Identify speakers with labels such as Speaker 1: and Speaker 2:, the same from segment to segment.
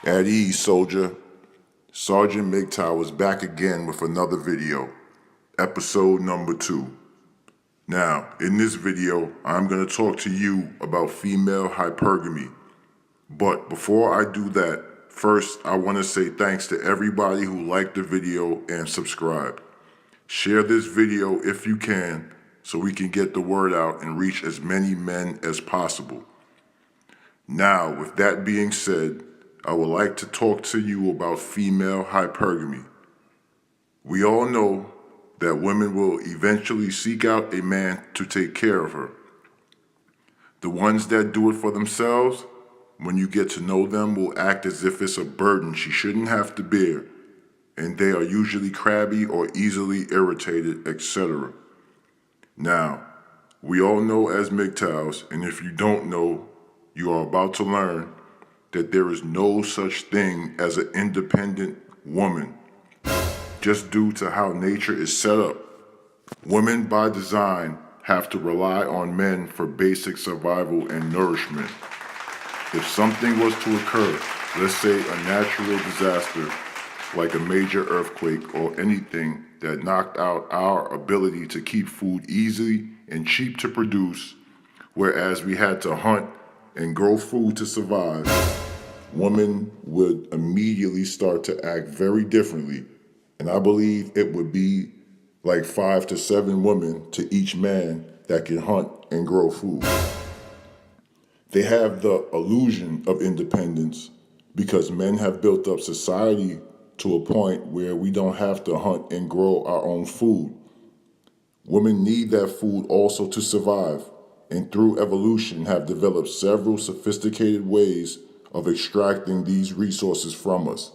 Speaker 1: At ease, soldier. Sergeant MGTOW is back again with another video, episode number 2. Now, in this video, I'm going to talk to you about female hypergamy. But before I do that, first I want to say thanks to everybody who liked the video and subscribed. Share this video if you can, so we can get the word out and reach as many men as possible. Now, with that being said, I would like to talk to you about female hypergamy. We all know that women will eventually seek out a man to take care of her. The ones that do it for themselves, when you get to know them, will act as if it's a burden she shouldn't have to bear, and they are usually crabby or easily irritated, etc. Now, we all know as MGTOWs, and if you don't know, you are about to learn that there is no such thing as an independent woman, just due to how nature is set up. Women by design have to rely on men for basic survival and nourishment. If something was to occur, let's say a natural disaster like a major earthquake or anything that knocked out our ability to keep food easy and cheap to produce, whereas we had to hunt and grow food to survive, women would immediately start to act very differently, and I believe it would be like 5 to 7 women to each man that can hunt and grow food. They have the illusion of independence because men have built up society to a point where we don't have to hunt and grow our own food. Women need that food also to survive, and through evolution have developed several sophisticated ways of extracting these resources from us.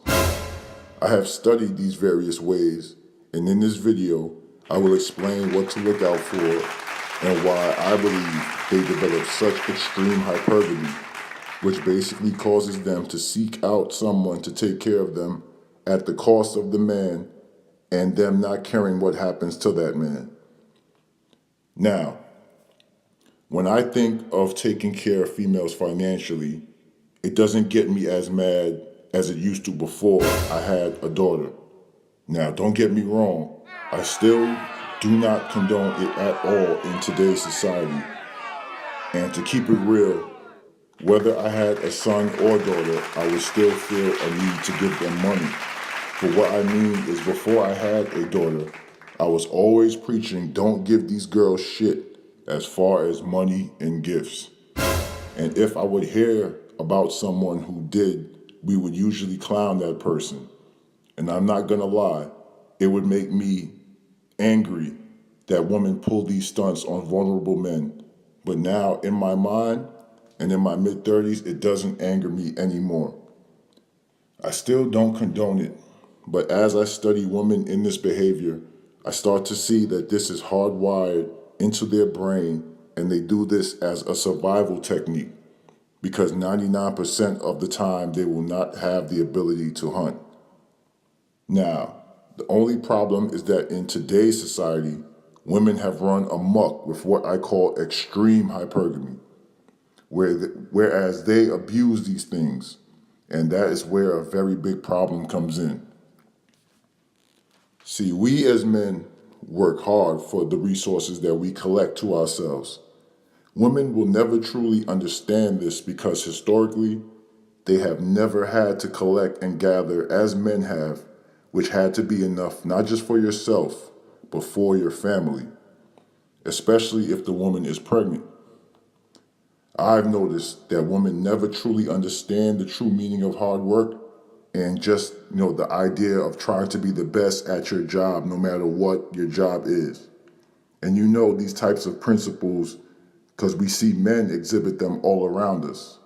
Speaker 1: I have studied these various ways, and in this video, I will explain what to look out for and why I believe they develop such extreme hypergamy, which basically causes them to seek out someone to take care of them at the cost of the man and them not caring what happens to that man. Now, when I think of taking care of females financially, it doesn't get me as mad as it used to before I had a daughter. Now, don't get me wrong, I still do not condone it at all in today's society. And to keep it real, whether I had a son or daughter, I would still feel a need to give them money. But what I mean is, before I had a daughter, I was always preaching don't give these girls shit as far as money and gifts. And if I would hear about someone who did, we would usually clown that person. And I'm not gonna lie, it would make me angry that women pull these stunts on vulnerable men. But now in my mind and in my mid-30s, it doesn't anger me anymore. I still don't condone it, but as I study women in this behavior, I start to see that this is hardwired into their brain, and they do this as a survival technique because 99% of the time they will not have the ability to hunt. Now, the only problem is that in today's society, women have run amok with what I call extreme hypergamy, whereas they abuse these things, and that is where a very big problem comes in. See, we as men work hard for the resources that we collect to ourselves. Women will never truly understand this because historically, they have never had to collect and gather as men have, which had to be enough not just for yourself, but for your family, especially if the woman is pregnant. I've noticed that women never truly understand the true meaning of hard work and just, the idea of trying to be the best at your job no matter what your job is. And these types of principles because we see men exhibit them all around us.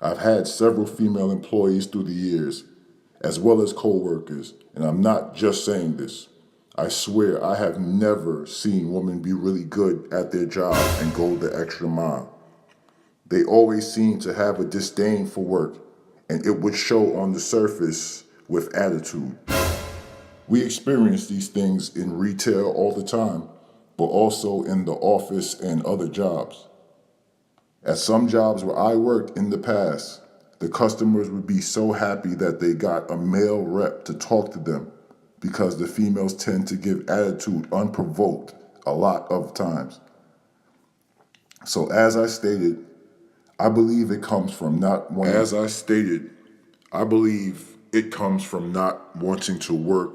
Speaker 1: I've had several female employees through the years, as well as co-workers, and I'm not just saying this. I swear I have never seen women be really good at their job and go the extra mile. They always seem to have a disdain for work, and it would show on the surface with attitude. We experience these things in retail all the time, but also in the office and other jobs. At some jobs where I worked in the past, The customers would be so happy that they got a male rep to talk to them because the females tend to give attitude unprovoked a lot of times. So as I stated, I believe it comes from not wanting... As I stated, I believe it comes from not wanting to work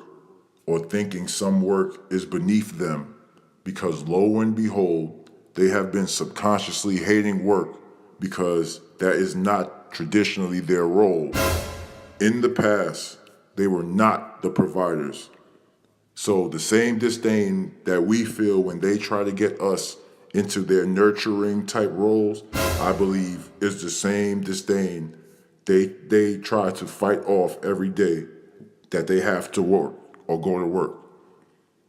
Speaker 1: or thinking some work is beneath them because lo and behold, they have been subconsciously hating work because that is not traditionally their role. In the past, they were not the providers. So the same disdain that we feel when they try to get us into their nurturing type roles, I believe is the same disdain they try to fight off every day that they have to work or go to work.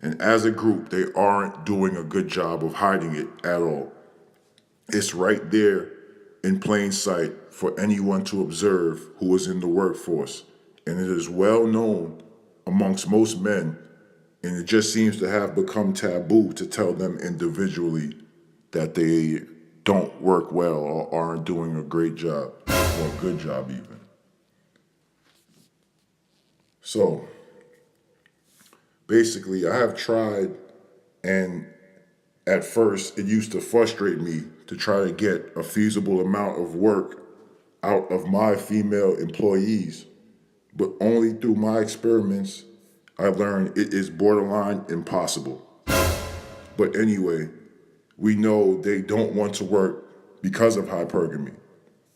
Speaker 1: And as a group, they aren't doing a good job of hiding it at all. It's right there in plain sight for anyone to observe who is in the workforce. And it is well known amongst most men, and it just seems to have become taboo to tell them individually that they don't work well or aren't doing a great job, or a good job even. So, basically, I have tried, and at first it used to frustrate me to try to get a feasible amount of work out of my female employees. But only through my experiments, I learned it is borderline impossible. But anyway, we know they don't want to work because of hypergamy.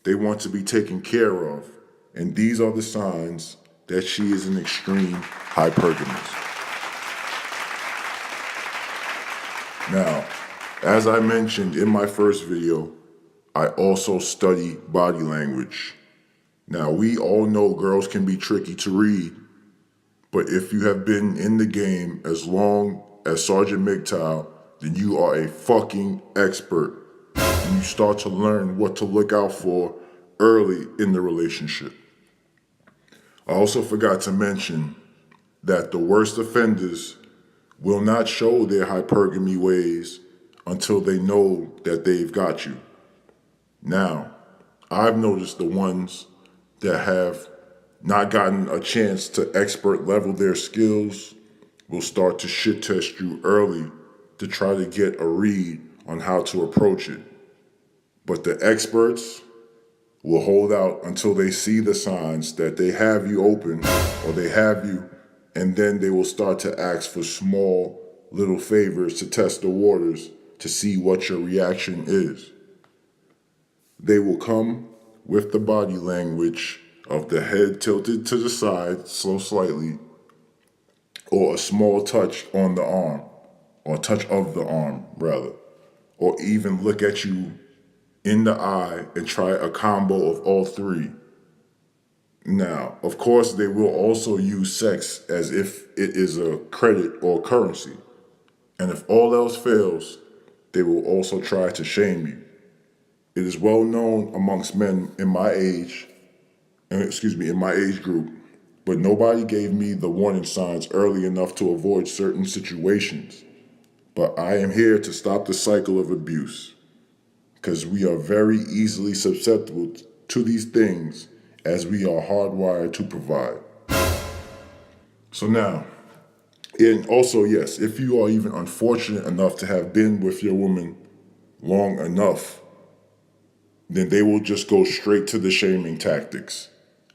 Speaker 1: They want to be taken care of. And these are the signs that she is an extreme hypergamist. Now, as I mentioned in my first video, I also study body language. Now, we all know girls can be tricky to read, but if you have been in the game as long as Sergeant MGTOW, then you are a fucking expert. And you start to learn what to look out for early in the relationship. I also forgot to mention that the worst offenders will not show their hypergamy ways until they know that they've got you. Now, I've noticed the ones that have not gotten a chance to expert level their skills will start to shit test you early to try to get a read on how to approach it. But the experts will hold out until they see the signs that they have you open or they have you, and then they will start to ask for small little favors to test the waters to see what your reaction is. They will come with the body language of the head tilted to the side so slightly, or a small touch on the arm, or a touch of the arm rather, or even look at you in the eye and try a combo of all three. Now, of course, they will also use sex as if it is a credit or currency. And if all else fails, they will also try to shame you. It is well known amongst men in my age group, but nobody gave me the warning signs early enough to avoid certain situations. But I am here to stop the cycle of abuse, because we are very easily susceptible to these things as we are hardwired to provide. So now, and also yes, if you are even unfortunate enough to have been with your woman long enough, then they will just go straight to the shaming tactics.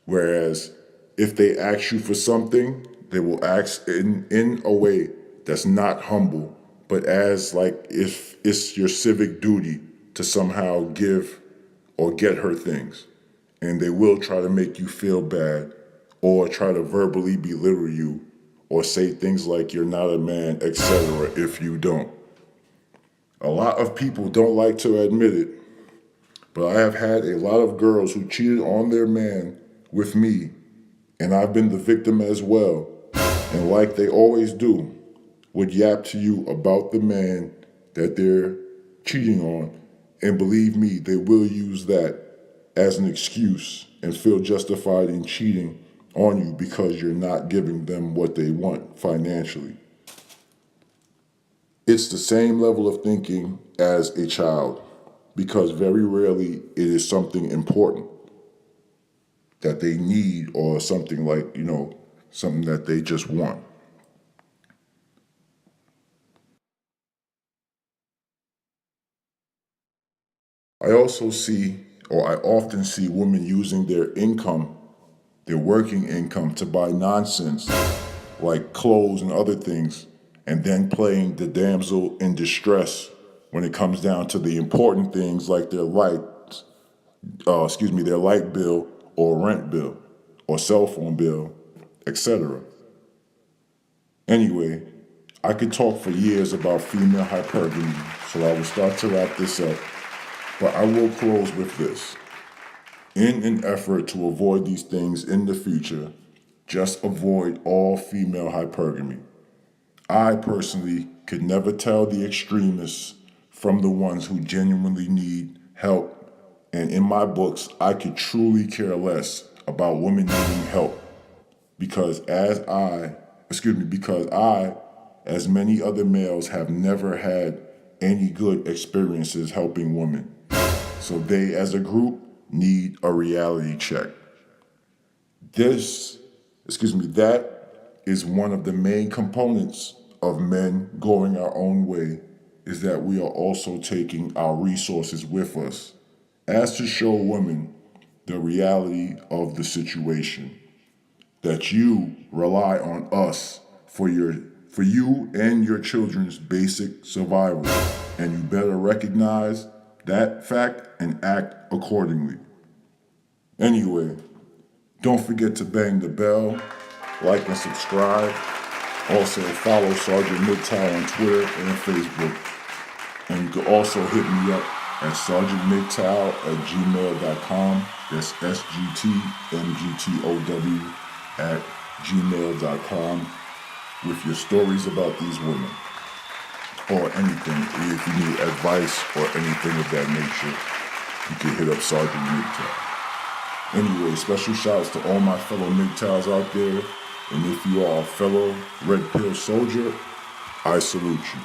Speaker 1: Whereas if they ask you for something, they will ask in a way that's not humble, but as like if it's your civic duty to somehow give or get her things. And they will try to make you feel bad or try to verbally belittle you or say things like you're not a man, etc. if you don't. A lot of people don't like to admit it, but I have had a lot of girls who cheated on their man with me, and I've been the victim as well. And like they always do, would yap to you about the man that they're cheating on, and believe me, they will use that as an excuse and feel justified in cheating on you because you're not giving them what they want financially. It's the same level of thinking as a child, because very rarely it is something important. that they need or something like, something that they just want. I often see women using their income, their working income, to buy nonsense like clothes and other things, and then playing the damsel in distress when it comes down to the important things like their their light bill or rent bill or cell phone bill, etc. Anyway, I could talk for years about female hypergamy, so I will start to wrap this up, but I will close with this. In an effort to avoid these things in the future, just avoid all female hypergamy. I personally could never tell the extremists from the ones who genuinely need help, and in my books, I could truly care less about women needing help because I, as many other males, have never had any good experiences helping women. So they, as a group, need a reality check. That is one of the main components of men going our own way, is that we are also taking our resources with us, as to show women the reality of the situation, that you rely on us for you and your children's basic survival, and you better recognize that fact and act accordingly. Anyway, don't forget to bang the bell, like and subscribe. Also follow Sergeant MGTOW on Twitter and Facebook. And you can also hit me up at sergeantmgtow@gmail.com. That's SGT MGTOW @gmail.com with your stories about these women or anything. If you need advice or anything of that nature, you can hit up Sergeant MGTOW. Anyway, special shouts to all my fellow MGTOWs out there. And if you are a fellow Red Pill soldier, I salute you.